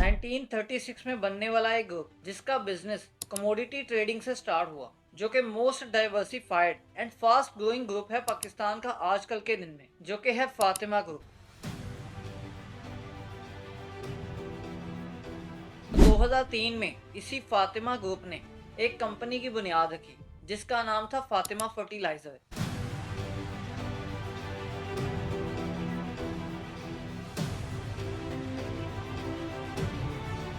1936 में बनने वाला एक ग्रुप जिसका बिजनेस कमोडिटी ट्रेडिंग से स्टार्ट हुआ, जो कि most diversified and fast growing group है पाकिस्तान का आजकल के दिन में, जो कि है फातिमा ग्रुप। 2003 में इसी फातिमा ग्रुप ने एक कंपनी की बुनियाद रखी जिसका नाम था फातिमा फर्टिलाइजर।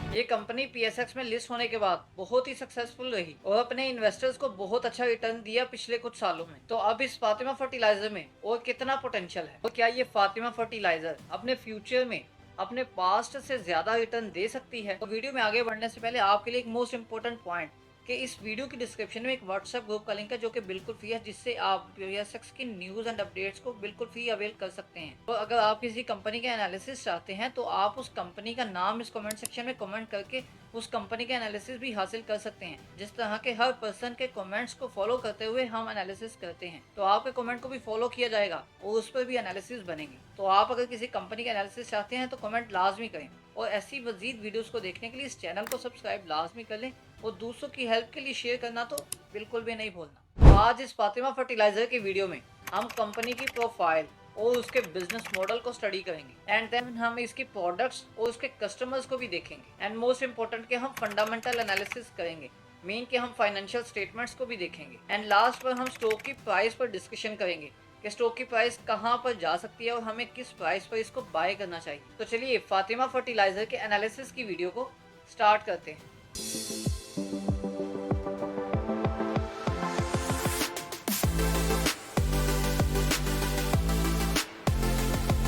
ये कंपनी पीएसएक्स में लिस्ट होने के बाद बहुत ही सक्सेसफुल रही और अपने इन्वेस्टर्स को बहुत अच्छा रिटर्न दिया पिछले कुछ सालों में। तो अब इस फातिमा फर्टिलाइजर में और कितना पोटेंशियल है और क्या ये फातिमा फर्टिलाइजर अपने फ्यूचर में अपने पास्ट से ज्यादा रिटर्न दे सकती है? तो वीडियो में आगे बढ़ने से पहले आपके लिए एक मोस्ट इंपोर्टेंट पॉइंट कि इस वीडियो की डिस्क्रिप्शन में एक व्हाट्सएप ग्रुप का लिंक है जो कि बिल्कुल फ्री है, जिससे आप पीएसएक्स की न्यूज़ एंड अपडेट्स को बिल्कुल फ्री अवेल कर सकते हैं। तो अगर आप किसी कंपनी के एनालिसिस चाहते हैं तो आप उस कंपनी का नाम इस कमेंट सेक्शन में कमेंट करके उस कंपनी के एनालिसिस भी हासिल कर सकते हैं। जिस तरह के हर पर्सन के कमेंट्स को फॉलो करते हुए हम एनालिसिस करते हैं, तो आपके कमेंट को भी फॉलो किया जाएगा और उस पर भी एनालिसिस बनेंगे। तो आप अगर किसी कंपनी का एनालिसिस चाहते हैं तो कमेंट लाजमी करें और ऐसी मजीद वीडियोस को देखने के लिए इस चैनल को सब्सक्राइब लाजमी कर लें और दूसरों की हेल्प के लिए शेयर करना तो बिल्कुल भी नहीं भूलना। आज इस फातिमा फर्टिलाइजर की वीडियो में हम कंपनी की प्रोफाइल और उसके बिजनेस मॉडल को स्टडी करेंगे एंड देन हम इसकी प्रोडक्ट्स और उसके कस्टमर्स को भी देखेंगे एंड मोस्ट इंपोर्टेंट के हम फंडामेंटल एनालिसिस करेंगे, मेन के हम फाइनेंशियल स्टेटमेंट्स को भी देखेंगे एंड लास्ट पर हम स्टॉक की प्राइस पर डिस्कशन करेंगे कि स्टॉक की प्राइस कहां पर जा सकती है और हमें किस प्राइस पर इसको बाय करना चाहिए। तो चलिए फातिमा फर्टिलाइजर के एनालिसिस की वीडियो को स्टार्ट करते हैं।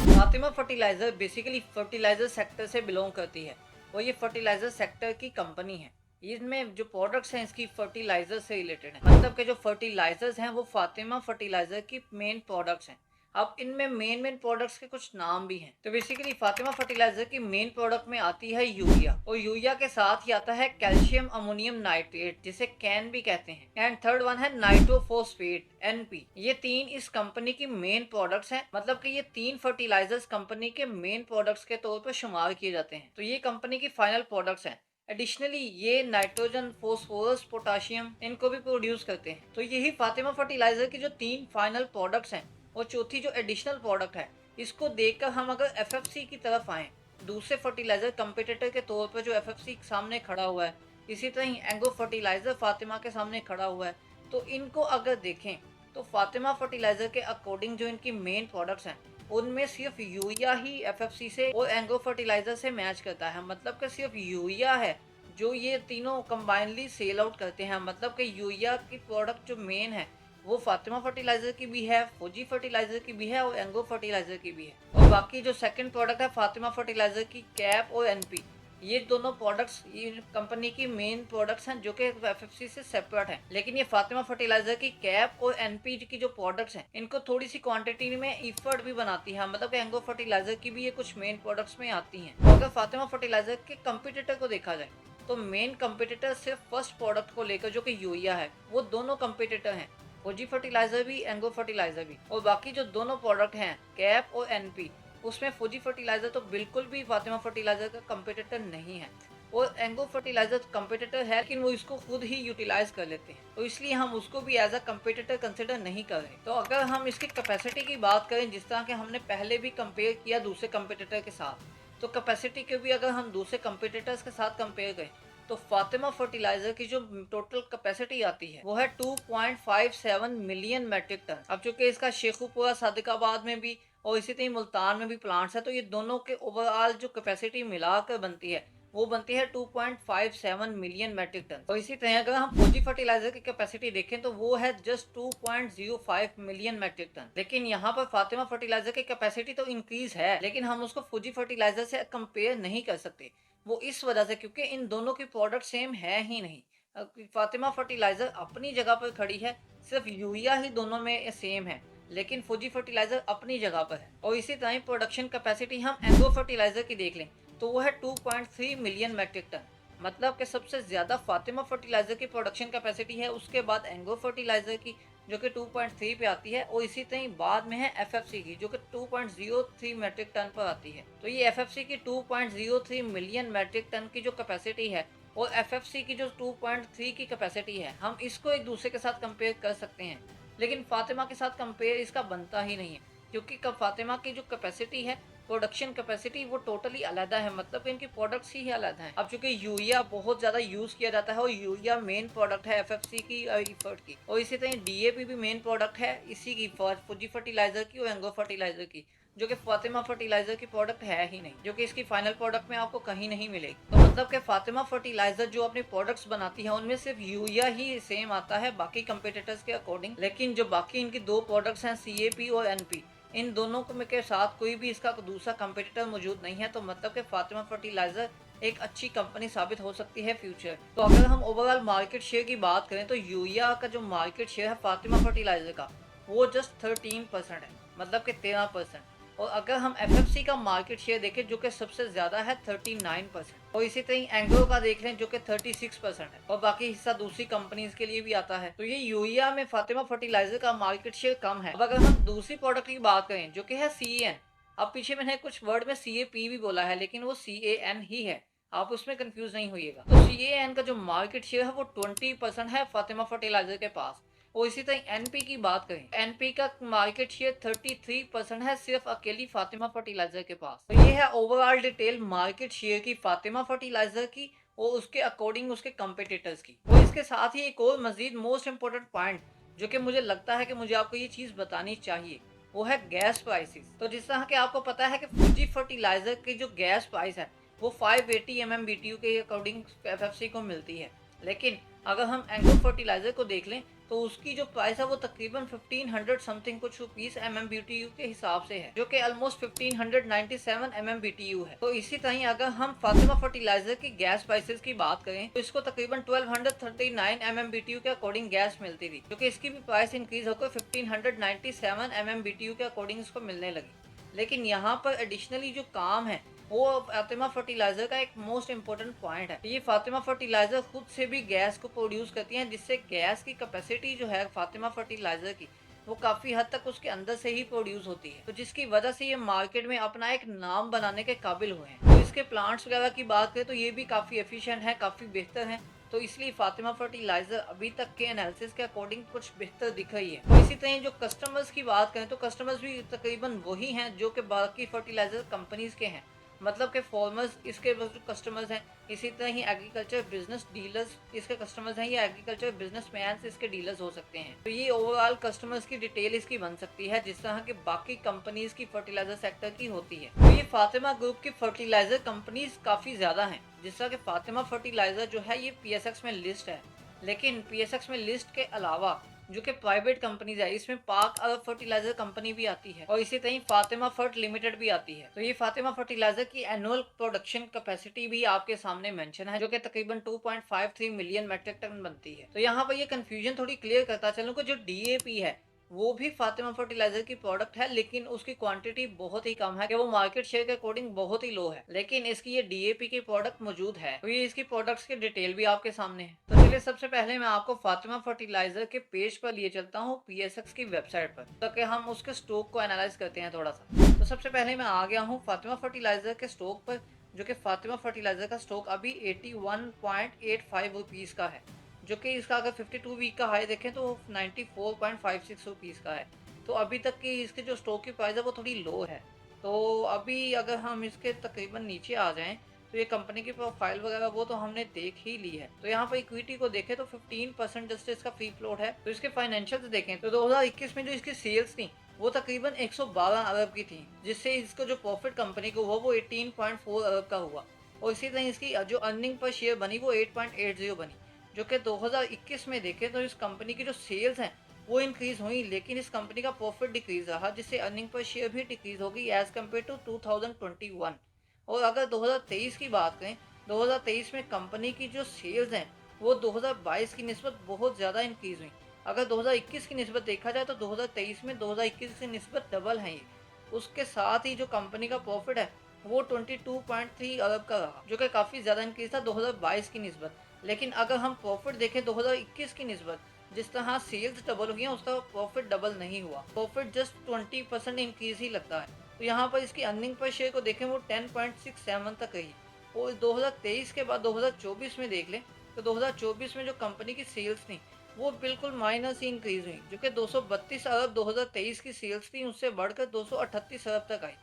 Fatima fertiliser basically fertiliser sector से बिलोंग करती है और ये फर्टिलाइजर सेक्टर की कंपनी है। इसमें जो प्रोडक्ट्स हैं इसकी फर्टिलाइजर से रिलेटेड है, मतलब कि जो फर्टिलाइजर्स हैं वो फातिमा फर्टिलाइजर की मेन प्रोडक्ट्स हैं। अब इनमें मेन प्रोडक्ट्स के कुछ नाम भी हैं। तो बेसिकली फातिमा फर्टिलाइजर की मेन प्रोडक्ट में आती है यूरिया और यूरिया के साथ ही आता है कैल्शियम अमोनियम नाइट्रेट जिसे कैन भी कहते हैं एंड थर्ड वन है नाइट्रोफोस्फेट एनपी। ये तीन इस कंपनी की मेन प्रोडक्ट्स हैं, मतलब कि ये तीन फर्टिलाइजर्स कंपनी के मेन प्रोडक्ट्स के तौर पर शुमार किए जाते हैं। तो ये कंपनी की फाइनल प्रोडक्ट्स हैं। एडिशनली ये नाइट्रोजन, फोस्फोरस, पोटाशियम इनको भी प्रोड्यूस करते हैं। तो यही फातिमा फर्टिलाइजर की जो तीन फाइनल प्रोडक्ट्स हैं और चौथी जो एडिशनल प्रोडक्ट है, इसको देखकर हम अगर एफएफसी की तरफ आए, दूसरे फर्टिलाइजर कंपटीटर के तौर पर जो एफएफसी सामने खड़ा हुआ है, इसी तरह ही एंगो फर्टिलाइजर फातिमा के सामने खड़ा हुआ है, तो इनको अगर देखें तो फातिमा फर्टिलाइजर के अकॉर्डिंग जो इनकी मेन प्रोडक्ट्स हैं उनमें सिर्फ यूरिया ही एफएफसी से और एंगो फर्टिलाइजर से मैच करता है। मतलब कि सिर्फ यूरिया है जो ये तीनों कंबाइनली सेल आउट करते हैं। मतलब कि यूरिया की प्रोडक्ट जो मेन है वो फातिमा फर्टिलाइजर की भी है, फौजी फर्टिलाइजर की भी है और एंगो फर्टिलाइजर की भी है। और बाकी जो सेकंड प्रोडक्ट है फातिमा फर्टिलाइजर की कैप और एनपी, ये दोनों प्रोडक्ट्स ये कंपनी की मेन प्रोडक्ट्स हैं जो कि एफएफसी से सेपरेट हैं। लेकिन ये फातिमा फर्टिलाइजर की कैप और एनपी की जो प्रोडक्ट्स हैं इनको थोड़ी सी क्वांटिटी में इफर्ट भी बनाती है। मतलब कि एंगो फर्टिलाइजर की भी ये कुछ मेन प्रोडक्ट्स में आती हैं। तो अगर फातिमा फर्टिलाइजर के कंपटीटर को देखा जाए तो मेन कंपटीटर सिर्फ फर्स्ट प्रोडक्ट को लेकर जो कि यूरिया है, वो दोनों कंपटीटर हैं, फौजी फर्टिलाइजर भी एंगो फर्टिलाइजर भी। और बाकी जो दोनों प्रोडक्ट हैं कैप और एनपी, उसमें फौजी फर्टिलाइजर तो बिल्कुल भी फातिमा फर्टिलाइजर का कंपटीटर नहीं है और एंगो फर्टिलाइजर कंपटीटर है लेकिन वो इसको खुद ही यूटिलाइज कर लेते हैं, तो इसलिए हम उसको भी एज अ कंपटीटर कंसिडर नहीं कर रहे। तो अगर हम इसकी कैपेसिटी की बात करें, जिस तरह के हमने पहले भी कंपेयर किया दूसरे कंपटीटर के साथ, तो कैपेसिटी के भी अगर हम दूसरे कंपटीटर्स के साथ कंपेयर करें तो फातिमा फर्टिलाइजर की जो टोटल कैपेसिटी आती है वो है 2.57 मिलियन मैट्रिक टन। अब चूंकि इसका शेखुपुरा सादिकाबाद में भी और इसी तरह मुल्तान में भी प्लांट्स है, तो ये दोनों के ओवरऑल जो कैपेसिटी मिलाकर बनती है वो बनती है 2.57 मिलियन मैट्रिक टन। और इसी तरह अगर हम फौजी फर्टिलाइजर की कैपेसिटी देखें तो वो है जस्ट 2.05 मिलियन मैट्रिक टन। लेकिन यहाँ पर फातिमा फर्टिलाइजर की कैपेसिटी तो इंक्रीज है लेकिन हम उसको फौजी फर्टिलाइजर से कंपेयर नहीं कर सकते। वो इस वजह से क्योंकि इन दोनों की प्रोडक्ट सेम है ही नहीं। फातिमा फर्टिलाइजर अपनी जगह पर खड़ी है, सिर्फ यूरिया ही दोनों में सेम है, लेकिन फौजी फर्टिलाइजर अपनी जगह पर है। और इसी तरह प्रोडक्शन कैपेसिटी हम एंगो फर्टिलाइजर की देख लें तो वो है 2.3 मिलियन मैट्रिक टन। मतलब कि सबसे ज्यादा फातिमा फर्टिलाइजर की प्रोडक्शन कैपेसिटी है, उसके बाद एंगो फर्टिलाइजर की जो कि 2.3 पे आती है, और इसी तरह बाद में है एफएफसी की जो कि 2.03 मीट्रिक टन पर आती है। तो ये एफएफसी की 2.03 मिलियन मीट्रिक टन की जो कैपेसिटी है और एफएफसी की जो 2.3 की कैपेसिटी है, हम इसको एक दूसरे के साथ कंपेयर कर सकते हैं, लेकिन फातिमा के साथ कंपेयर इसका बनता ही नहीं है, क्योंकि फातिमा की जो कैपेसिटी है, प्रोडक्शन कैपेसिटी, वो टोटली अलग है, मतलब इनकी प्रोडक्ट्स ही अलग हैं। अब चूंकि यूरिया बहुत ज़्यादा यूज़ किया जाता है और यूरिया मेन प्रोडक्ट है एफएफसी की इफर्ट की, और इसी तरह डीएपी भी मेन प्रोडक्ट है इसी की, फुजी फर्टिलाइजर की और एंगो फर्टिलाइजर की, जो कि फातिमा फर्टिलाइजर की प्रोडक्ट है ही नहीं, जो कि इसकी फाइनल प्रोडक्ट में आपको कहीं नहीं मिलेगी। तो मतलब कि फातिमा फर्टिलाइजर जो अपनी प्रोडक्ट्स बनाती है उनमें सिर्फ यूरिया ही सेम आता है बाकी कंपटीटर्स के अकॉर्डिंग, लेकिन जो बाकी इनकी दो प्रोडक्ट्स हैं सीएपी और एनपी, इन दोनों के साथ कोई भी इसका दूसरा कंपटीटर मौजूद नहीं है। तो मतलब कि फातिमा फर्टिलाइजर एक अच्छी कंपनी साबित हो सकती है फ्यूचर। तो अगर हम ओवरऑल मार्केट शेयर की बात करें तो यूरिया का जो मार्केट शेयर है फातिमा फर्टिलाइजर का, वो जस्ट 13% है, मतलब कि 13%। और अगर हम एफएफसी का मार्केट शेयर देखें जो कि सबसे ज्यादा है 39%, और इसी तरह एंग्रो का देख लें जो कि 36% है, और बाकी हिस्सा दूसरी कंपनीज के लिए भी आता है। तो ये यूरिया में फातिमा फर्टिलाइजर का मार्केट शेयर कम है। अब अगर हम दूसरी प्रोडक्ट की बात करें जो कि है CAN, अब पीछे मैंने कुछ वर्ड में CAP भी बोला है, लेकिन वो CAN ही है, आप उसमें कंफ्यूज नहीं होइएगा। तो CAN का जो मार्केट शेयर है वो 20% है फातिमा फर्टिलाइजर के पास। और इसी तरह एनपी की बात करें, एनपी का मार्केट शेयर 33% है सिर्फ अकेली फातिमा फर्टिलाइजर के पास। तो ये है ओवरऑल डिटेल मार्केट शेयर की फातिमा फर्टिलाइजर की और उसके अकॉर्डिंग उसके कंपटीटर्स की। और इसके साथ ही एक और मजीद मोस्ट इम्पोर्टेंट पॉइंट जो कि मुझे लगता है कि मुझे आपको ये चीज बतानी चाहिए, वो है गैस प्राइसेस। तो जिस तरह के आपको पता है कि फुजी फर्टिलाइजर की जो गैस प्राइस है वो 580 MMBTU के अकॉर्डिंग एफएफसी को मिलती है, लेकिन अगर हम एंग्रो फर्टिलाइजर को देख लें तो उसकी जो प्राइस है वो तकरीबन 1500 समथिंग कुछ रुपीस MMBTU के हिसाब से है, जो कि ऑलमोस्ट 1597 MMBTU है। तो इसी तरह अगर हम फातिमा फर्टिलाइजर की गैस प्राइसेस की बात करें तो इसको तकरीबन 1239 MMBTU के अकॉर्डिंग गैस मिलती थी, जो कि इसकी भी प्राइस इंक्रीज होकर 1597 MMBTU के अकॉर्डिंग इसको मिलने लगी। लेकिन यहाँ पर एडिशनली जो काम है वो फातिमा फर्टिलाइजर का एक मोस्ट इम्पोर्टेंट पॉइंट है। ये फातिमा फर्टिलाइजर खुद से भी गैस को प्रोड्यूस करती हैं, जिससे गैस की कैपेसिटी जो है फातिमा फर्टिलाइजर की वो काफी हद तक उसके अंदर से ही प्रोड्यूस होती है, तो जिसकी वजह से ये मार्केट में अपना एक नाम बनाने के काबिल हुए हैं। तो इसके प्लांट्स वगैरह की बात करें तो ये भी काफी एफिशिएंट है, काफी बेहतर है। तो इसलिए फातिमा फर्टिलाइजर अभी तक के एनालिसिस के अकॉर्डिंग कुछ बेहतर दिख रही है। तो इसी तरह जो कस्टमर्स की बात करें तो कस्टमर्स भी तकरीबन वही हैं जो कि बाकी फर्टिलाइजर कंपनीज के हैं, मतलब के फार्मर्स इसके कस्टमर्स हैं, इसी तरह ही एग्रीकल्चर बिजनेस डीलर्स इसके कस्टमर्स हैं, या एग्रीकल्चर बिजनेसमैन इसके डीलर्स हो सकते हैं। तो ये ओवरऑल कस्टमर्स की डिटेल इसकी बन सकती है जिस तरह की बाकी कंपनीज की फर्टिलाइजर सेक्टर की होती है। तो ये फातिमा ग्रुप की फर्टिलाइजर कंपनीज काफी ज्यादा हैं, जिस तरह के फातिमा फर्टिलाइजर जो है ये PSX में लिस्ट है, लेकिन PSX में लिस्ट के अलावा जो कि प्राइवेट कंपनीज है इसमें पाक अरब फर्टिलाइजर कंपनी भी आती है, और इसी तरह फातिमा फर्ट लिमिटेड भी आती है। तो ये फातिमा फर्टिलाइजर की एनुअल प्रोडक्शन कैपेसिटी भी आपके सामने मेंशन है, जो कि तकरीबन 2.53 मिलियन मेट्रिक टन बनती है। तो यहाँ पर ये कंफ्यूजन थोड़ी क्लियर करता चलूं कि जो DAP है वो भी फातिमा फर्टिलाइजर की प्रोडक्ट है, लेकिन उसकी क्वांटिटी बहुत ही कम है कि वो मार्केट शेयर के अकॉर्डिंग बहुत ही लो है, लेकिन इसकी ये DAP की प्रोडक्ट मौजूद है। तो ये इसकी प्रोडक्ट्स की डिटेल भी आपके सामने है। तो चलिए सबसे पहले मैं आपको फातिमा फर्टिलाइजर के पेज पर लिए चलता हूँ PSX की वेबसाइट पर, ताकि हम उसके स्टॉक को एनालाइज करते हैं थोड़ा सा। तो सबसे पहले मैं आ गया हूँ फातिमा फर्टिलाइजर के स्टॉक पर, जो कि फातिमा फर्टिलाइजर का स्टॉक अभी 81.85 रुपीज का है, जो कि इसका अगर 52 वीक का हाई देखें तो 94.56 रुपीज़ का है। तो अभी तक की इसके जो स्टॉक की प्राइस है वो थोड़ी लो है। तो अभी अगर हम इसके तकरीबन नीचे आ जाएं तो ये कंपनी की प्रोफाइल वगैरह वो तो हमने देख ही ली है। तो यहाँ पर इक्विटी को देखें तो 15% जस्ट इसका फ्री फ्लोट है। तो इसके फाइनेंशियल्स देखें तो 2021 में जो इसकी सेल्स थी वो तकरीबन 112 अरब की थी, जिससे इसका जो प्रॉफिट कंपनी को हुआ वो 18.4 अरब का हुआ, और इसी तरह इसकी जो अर्निंग पर शेयर बनी वो 8.80 बनी, जो कि 2021 में देखें तो इस कंपनी की जो सेल्स हैं वो इंक्रीज हुई, लेकिन इस कंपनी का प्रॉफिट डिक्रीज रहा, जिससे अर्निंग पर शेयर भी डिक्रीज होगी एज कम्पेयर टू 2021। और अगर 2023 की बात करें, 2023 में कंपनी की जो सेल्स हैं वो 2022 की निस्बत बहुत ज़्यादा इंक्रीज हुई। अगर 2021 की निस्बत देखा जाए तो 2023 में 2021 की निस्बत डबल है ये। उसके साथ ही जो कंपनी का प्रॉफिट है वो 22.3 अरब का रहा, जो कि काफ़ी ज़्यादा इंक्रीज था 2022 की निस्बत। लेकिन अगर हम प्रॉफिट देखें 2021 की निस्बत जिस तरह सेल्स डबल हुई है उस तरह प्रॉफिट डबल नहीं हुआ, प्रॉफिट जस्ट 20% इंक्रीज ही लगता है। तो यहाँ पर इसकी अर्निंग पर शेयर को देखें वो 10.67 तक रही। और 2023 के बाद 2024 में देख लें तो 2024 में जो कंपनी की सेल्स थी वो बिल्कुल माइनस ही इंक्रीज हुई, जो कि 232 अरब 2023 की सेल्स थी उससे बढ़कर 238 अरब तक आई।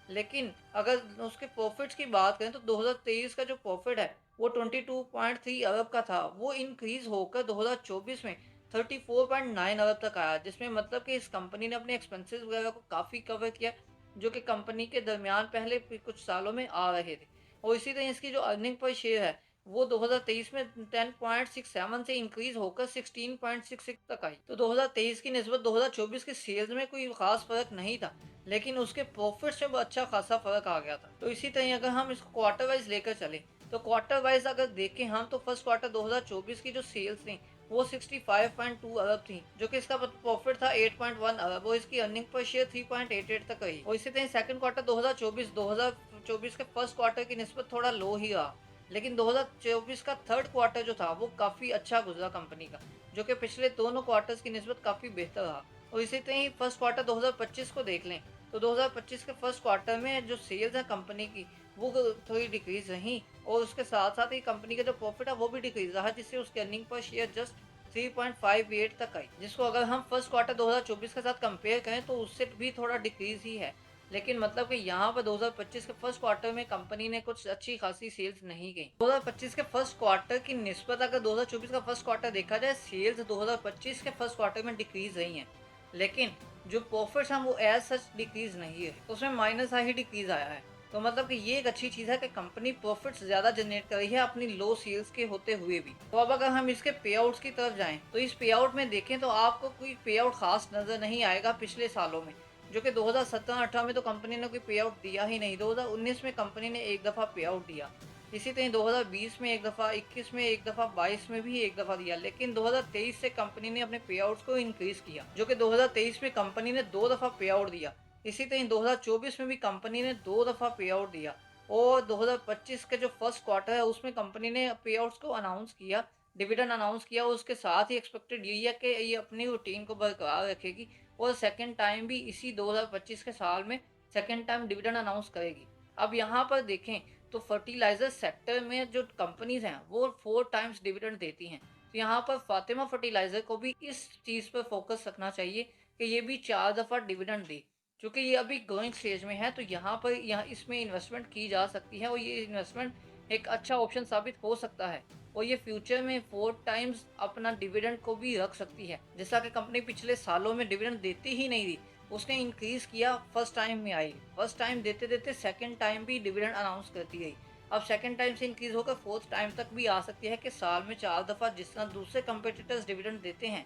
लेकिन अगर उसके प्रॉफिट्स की बात करें तो 2023 का जो प्रॉफिट है वो 22.3 अरब का था, वो इंक्रीज होकर 2024 में 34.9 अरब तक आया, जिसमें मतलब कि इस कंपनी ने अपने एक्सपेंसेस वगैरह को काफ़ी कवर किया, जो कि कंपनी के दरमियान पहले कुछ सालों में आ रहे थे। और इसी तरह इसकी जो अर्निंग पर शेयर है वो 2023 में 10.67 से इंक्रीज होकर 16.66 तक आई। तो 2023 की निस्बत 2024 की सेल्स में कोई खास फर्क नहीं था, लेकिन उसके प्रॉफिट्स में अच्छा खासा फर्क आ गया था। तो इसी तरह अगर हम इसको क्वार्टर वाइज लेकर चले तो क्वार्टर वाइज अगर देखें हम तो फर्स्ट क्वार्टर 2024 की जो सेल्स थी वो 65.2 अरब थी, जो कि इसका प्रॉफिट था 8.1 अरब और इसकी अर्निंग पर शेयर 3.88 तक रही। और इसी तरह सेकंड क्वार्टर 2024 के फर्स्ट क्वार्टर की निस्बत थोड़ा लो ही रहा, लेकिन 2024 का थर्ड क्वार्टर जो था वो काफ़ी अच्छा गुजरा कंपनी का, जो कि पिछले दोनों क्वार्टर्स की निस्बत काफ़ी बेहतर रहा। और इसी तरह ही फर्स्ट क्वार्टर 2025 को देख लें तो 2025 के फर्स्ट क्वार्टर में जो सेल्स है कंपनी की वो थोड़ी डिक्रीज रही, और उसके साथ साथ ही कंपनी का जो प्रॉफिट है वो भी डिक्रीज रहा, जिससे उसकी अर्निंग पर शेयर जस्ट 3.58 तक आई, जिसको अगर हम फर्स्ट क्वार्टर 2024 के साथ कंपेयर करें तो उससे भी थोड़ा डिक्रीज ही है। लेकिन मतलब कि यहाँ पर 2025 के फर्स्ट क्वार्टर में कंपनी ने कुछ अच्छी खासी सेल्स नहीं की। 2025 के फर्स्ट क्वार्टर की निस्बत अगर 2024 का फर्स्ट क्वार्टर देखा जाए, सेल्स 2025 के फर्स्ट क्वार्टर में डिक्रीज रही हैं, लेकिन जो प्रॉफिट्स हैं वो एज सच डिक्रीज नहीं है, तो उसमें माइनस ही डिक्रीज आया है। तो मतलब कि ये एक अच्छी चीज़ है कि कंपनी प्रॉफिट्स ज़्यादा जनरेट कर रही है अपनी लो सेल्स के होते हुए भी। तो अब अगर हम इसके पे आउट्स की तरफ जाएं तो इस पे आउट में देखें तो आपको कोई पे आउट खास नज़र नहीं आएगा पिछले सालों में, जो कि 2017-18 में तो कंपनी ने कोई पे आउट दिया ही नहीं। 2019 में कंपनी ने एक दफ़ा पे आउट दिया, इसी तरह 2020 में एक दफ़ा, 21 में एक दफ़ा, 22 में भी एक दफ़ा दिया। लेकिन 2023 से कंपनी ने अपने पे आउट्स को इंक्रीज किया, जो कि 2023 में कंपनी ने 2 दफ़ा पे आउट दिया। इसी तरह 2024 में भी कंपनी ने 2 दफ़ा पे आउट दिया, और 2025 के जो फर्स्ट क्वार्टर है उसमें कंपनी ने पे आउट्स को अनाउंस किया, डिविडेंड अनाउंस किया, और उसके साथ ही एक्सपेक्टेड यही है कि ये अपनी रूटीन को बरकरार रखेगी और सेकेंड टाइम भी इसी 2025 के साल में सेकेंड टाइम डिविडेंड अनाउंस करेगी। अब यहाँ पर देखें तो फर्टिलाइजर सेक्टर में जो कंपनीज हैं वो 4 टाइम्स डिविडेंड देती हैं, तो यहाँ पर फातिमा फर्टिलाइजर को भी इस चीज़ पर फोकस रखना चाहिए कि ये भी 4 दफ़ा डिविडेंड दे, क्योंकि ये अभी ग्रोइंग स्टेज में है। तो यहाँ इसमें इन्वेस्टमेंट की जा सकती है और ये इन्वेस्टमेंट एक अच्छा ऑप्शन साबित हो सकता है, और ये फ्यूचर में 4 टाइम्स अपना डिविडेंड को भी रख सकती है। जैसा कि कंपनी पिछले सालों में डिविडेंड देती ही नहीं थी, उसने इंक्रीज किया, फर्स्ट टाइम में आई, फर्स्ट टाइम देते देते सेकंड टाइम भी डिविडेंड अनाउंस करती गई। अब सेकंड टाइम से इंक्रीज होकर फोर्थ टाइम तक भी आ सकती है कि साल में 4 दफ़ा जिस तरह दूसरे कंपटीटर्स डिविडेंड देते हैं,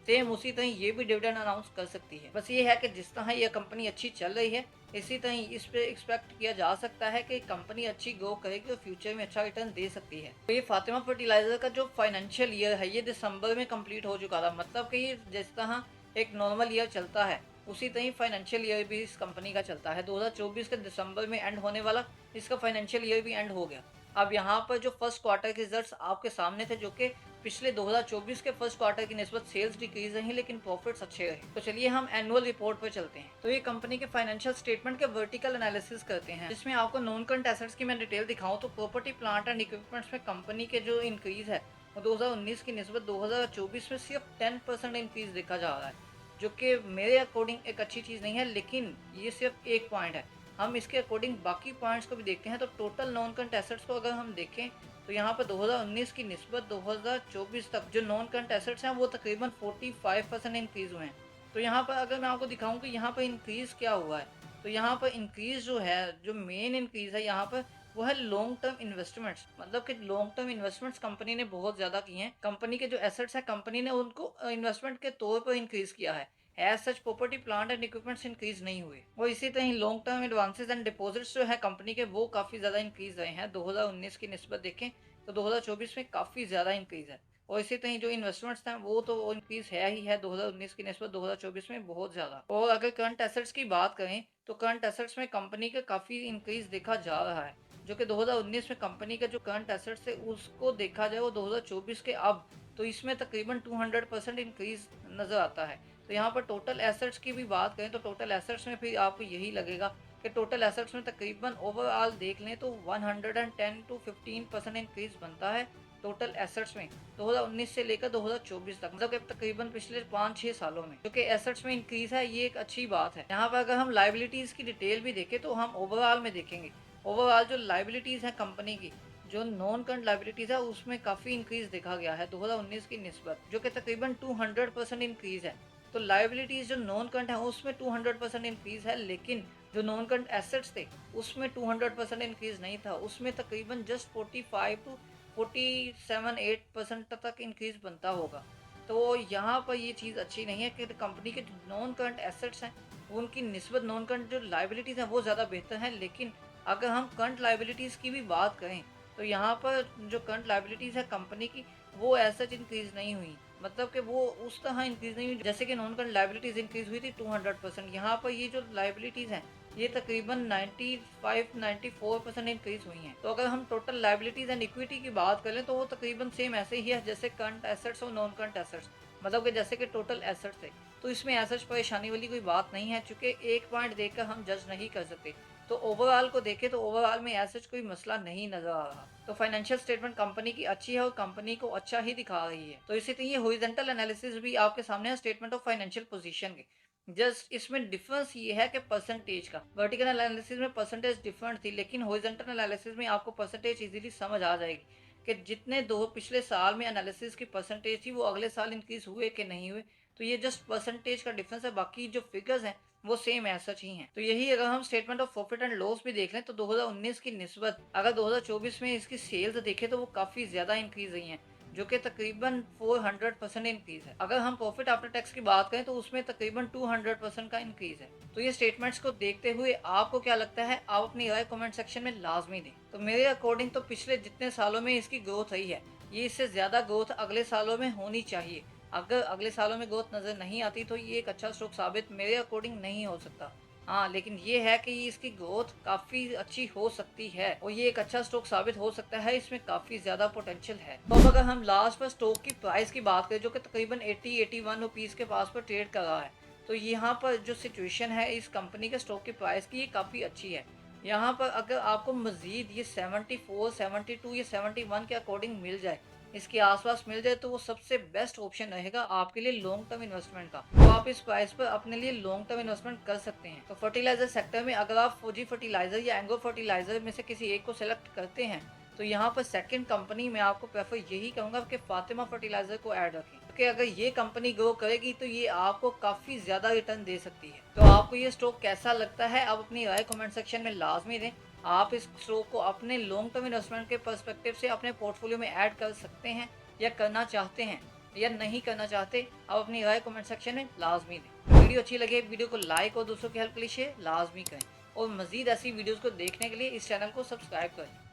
सेम उसी तरह ये भी डिविडेंड अनाउंस कर सकती है। बस ये है कि जिस तरह ये कंपनी अच्छी चल रही है, इसी तरह इस पे एक्सपेक्ट किया जा सकता है कि कंपनी अच्छी ग्रो करेगी और फ्यूचर में अच्छा रिटर्न दे सकती है। तो ये फातिमा फर्टिलाइजर का जो फाइनेंशियल ईयर है ये दिसंबर में कंप्लीट हो चुका था, मतलब कि ये जिस तरह एक नॉर्मल ईयर चलता है उसी तरह फाइनेंशियल ईयर भी इस कंपनी का चलता है। 2024 के दिसंबर में एंड होने वाला इसका फाइनेंशियल ईयर भी एंड हो गया। अब यहाँ पर जो फर्स्ट क्वार्टर के रिजल्ट्स आपके सामने थे, जो कि पिछले 2024 के फर्स्ट क्वार्टर की निस्बत सेल्स डिक्रीज रही लेकिन प्रॉफिट्स अच्छे रहे। तो चलिए हम एनुअल रिपोर्ट पर चलते हैं। तो ये कंपनी के फाइनेंशियल स्टेटमेंट के वर्टिकल एनालिसिस करते हैं, जिसमें आपको नॉन करंट एसेट्स की मैं डिटेल दिखाऊं तो प्रॉपर्टी प्लांट एंड इक्विपमेंट्स में कंपनी के जो इंक्रीज है वो 2019 की निस्बत 2024 में सिर्फ 10% इंक्रीज देखा जा रहा है, जो कि मेरे अकॉर्डिंग एक अच्छी चीज़ नहीं है, लेकिन ये सिर्फ एक पॉइंट है। हम इसके अकॉर्डिंग बाकी पॉइंट्स को भी देखते हैं तो टोटल नॉन करंट एसेट्स को अगर हम देखें तो यहाँ पर 2019 की निस्बत 2024 तक जो नॉन करंट एसेट्स हैं वो तकरीबन 45% इंक्रीज़ हुए हैं। तो यहाँ पर अगर मैं आपको दिखाऊं कि यहाँ पर इंक्रीज़ क्या हुआ है, तो यहाँ पर इंक्रीज़ जो है, जो मेन इंक्रीज़ है यहाँ पर वो है लॉन्ग टर्म इन्वेस्टमेंट्स, मतलब कि लॉन्ग टर्म इन्वेस्टमेंट्स कंपनी ने बहुत ज़्यादा की हैं। कंपनी के जो एसेट्स हैं कंपनी ने उनको इन्वेस्टमेंट के तौर पर इंक्रीज़ किया है, as such property plant and equipments increase नहीं हुए। और इसी तरह long term advances and deposits जो है कंपनी के वो काफ़ी ज़्यादा इंक्रीज रहे हैं। 2019 की निस्बत देखें तो 2024 में काफ़ी ज़्यादा इंक्रीज है, और इसी तरह जो इन्वेस्टमेंट्स हैं वो तो इंक्रीज है ही है 2019 की निस्बत 2024 में बहुत ज़्यादा। और अगर करंट एसेट्स की बात करें तो करंट एसेट्स में कंपनी का काफ़ी इंक्रीज देखा जा रहा है, जो कि 2019 में कंपनी का जो करंट एसेट्स है उसको देखा जाए वो 2024 के अब, तो इसमें तकरीबन 200% इंक्रीज नज़र आता है। तो यहाँ पर टोटल एसेट्स की भी बात करें तो टोटल एसेट्स में फिर आपको यही लगेगा कि टोटल एसेट्स में तकरीबन ओवरऑल देख लें तो 110 to 15% इंक्रीज बनता है टोटल एसेट्स में 2019 से लेकर 2024 तक, मतलब कि तकरीबन पिछले 5-6 सालों में जो कि एसेट्स में इंक्रीज है, ये एक अच्छी बात है। यहाँ पर अगर हम लाइबिलिटीज़ की डिटेल भी देखें तो हम ओवरऑल में देखेंगे, ओवरऑल जो लाइबिलिटीज़ हैं कंपनी की, जो नॉन करंट लाइबिलिटीज़ है उसमें काफ़ी इंक्रीज देखा गया है 2019 की निस्बत, जो कि तकरीबन 200% इंक्रीज है। तो लाइबिलिटीज़ जो नॉन करंट है उसमें 200% इंक्रीज है, लेकिन जो नॉन करंट एसेट्स थे उसमें 200% इंक्रीज नहीं था, उसमें तकरीबन जस्ट 45 to 47-8% तक इंक्रीज बनता होगा। तो यहाँ पर ये चीज़ अच्छी नहीं है कि कंपनी के जो नॉन करंट एसेट्स हैं उनकी निस्बत नॉन करंट जो लाइबिलिटीज़ हैं वो ज़्यादा बेहतर हैं, लेकिन अगर हम करंट लाइबिलिटीज़ की भी बात करें तो यहाँ पर जो करंट लाइबिलिटीज़ है कंपनी की वो ऐसा इंक्रीज नहीं हुई, मतलब कि वो उस तरह इंक्रीज नहीं हुई जैसे कि नॉन करंट लाइबिलिटीज़ इंक्रीज हुई थी 200%। यहाँ पर ये जो लाइबिलिटीज़ हैं ये तकरीबन 95-94% इंक्रीज हुई हैं। तो अगर हम टोटल लाइबिलिटीज़ एंड इक्विटी की बात करें तो वो तकरीबन सेम ऐसे ही है जैसे करंट एसेट्स और नॉन करंट एसेट्स, मतलब कि जैसे कि टोटल एसेट्स थे। तो इसमें ऐसा परेशानी वाली कोई बात नहीं है, चूँकि एक पॉइंट देखकर हम जज नहीं कर सकते। तो ओवरऑल को देखें तो ओवरऑल में ऐसा कोई मसला नहीं नजर आ रहा। तो फाइनेंशियल स्टेटमेंट कंपनी की अच्छी है और कंपनी को अच्छा ही दिखा रही है। तो इसी तरह ये हॉरिजॉन्टल एनालिसिस भी आपके सामने है स्टेटमेंट ऑफ फाइनेंशियल पोजीशन के। जस्ट इसमें डिफरेंस ये है कि परसेंटेज का, वर्टिकल एनालिसिस में परसेंटेज डिफरेंट थी, लेकिन हॉरिजॉन्टल एनालिसिस में आपको परसेंटेज इजीली समझ आ जाएगी कि जितने दो पिछले साल में एनालिसिस की परसेंटेज थी वो अगले साल इंक्रीज हुए कि नहीं हुए। तो ये जस्ट परसेंटेज का डिफरेंस है, बाकी जो फिगर्स हैं वो सेम ऐसा ही हैं। तो यही अगर हम statement of profit and loss भी देख लें तो 2019 की निस्बत अगर 2024 में इसकी सेल्स देखें तो वो काफ़ी ज़्यादा इंक्रीज हुई हैं, जो कि तकरीबन 400% इंक्रीज है। अगर हम प्रॉफिट आफ्टर टैक्स की बात करें तो उसमें तकरीबन 200% का इंक्रीज है। तो ये स्टेटमेंट्स को देखते हुए आपको क्या लगता है, आप अपनी राय कमेंट सेक्शन में लाजमी दें। तो मेरे अकॉर्डिंग तो पिछले जितने सालों में इसकी ग्रोथ रही है ये इससे ज़्यादा ग्रोथ अगले सालों में होनी चाहिए। अगर अगले सालों में ग्रोथ नज़र नहीं आती तो ये एक अच्छा स्टॉक साबित मेरे अकॉर्डिंग नहीं हो सकता। हाँ, लेकिन ये है कि इसकी ग्रोथ काफ़ी अच्छी हो सकती है और ये एक अच्छा स्टॉक साबित हो सकता है, इसमें काफ़ी ज़्यादा पोटेंशियल है। तो अब अगर हम लास्ट पर स्टॉक की प्राइस की बात करें जो कि तकरीबन 80-81 रुपीज़ के पास पर ट्रेड कर रहा है, तो यहाँ पर जो सिचुएशन है इस कंपनी के स्टॉक की प्राइस की ये काफ़ी अच्छी है। यहाँ पर अगर आपको मज़ीद ये 74, 72 या 71 के अकॉर्डिंग मिल जाए, इसके आसपास मिल जाए, तो वो सबसे बेस्ट ऑप्शन रहेगा आपके लिए लॉन्ग टर्म इन्वेस्टमेंट का। तो आप इस प्राइस पर अपने लिए लॉन्ग टर्म इन्वेस्टमेंट कर सकते हैं। तो फर्टिलाइजर सेक्टर में अगर आप फौजी फर्टिलाइजर या एंग्रो फर्टिलाइजर में से किसी एक को सिलेक्ट करते हैं तो यहाँ पर सेकंड कंपनी में आपको प्रेफर यही करूँगा कि फातिमा फर्टिलाइजर को ऐड रखें, क्योंकि अगर ये कंपनी ग्रो करेगी तो ये आपको काफ़ी ज़्यादा रिटर्न दे सकती है। तो आपको ये स्टॉक कैसा लगता है आप अपनी राय कमेंट सेक्शन में लाजमी दें। आप इस स्टॉक को अपने लॉन्ग टर्म इन्वेस्टमेंट के पर्सपेक्टिव से अपने पोर्टफोलियो में ऐड कर सकते हैं या करना चाहते हैं या नहीं करना चाहते, आप अपनी राय कमेंट सेक्शन में लाजमी दें। वीडियो अच्छी लगे वीडियो को लाइक और दूसरों की हेल्प के लिए शेयर लाजमी करें और मज़ीद ऐसी वीडियोज़ को देखने के लिए इस चैनल को सब्सक्राइब करें।